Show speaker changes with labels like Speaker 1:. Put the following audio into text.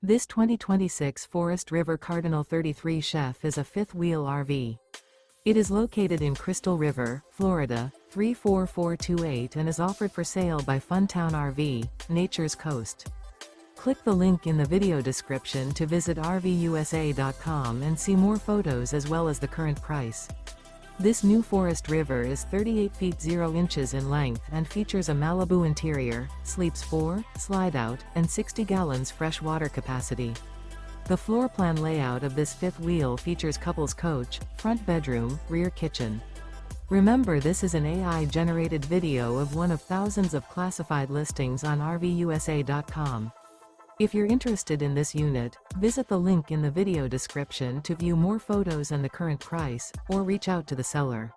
Speaker 1: This 2026 Forest River Cardinal 33 Chef is a fifth-wheel RV. It is located in Crystal River, Florida, 34428 and is offered for sale by Funtown RV, Nature's Coast. Click the link in the video description to visit RVUSA.com and see more photos as well as the current price. This new Forest River is 38 feet 0 inches in length and features a MALIBU interior, sleeps 4, Slideout, and 60 gallons fresh water capacity. The floor plan layout of this fifth wheel features couples coach, front bedroom, rear kitchen. Remember, this is an AI-generated video of one of thousands of classified listings on RVUSA.com. If you're interested in this unit, visit the link in the video description to view more photos and the current price, or reach out to the seller.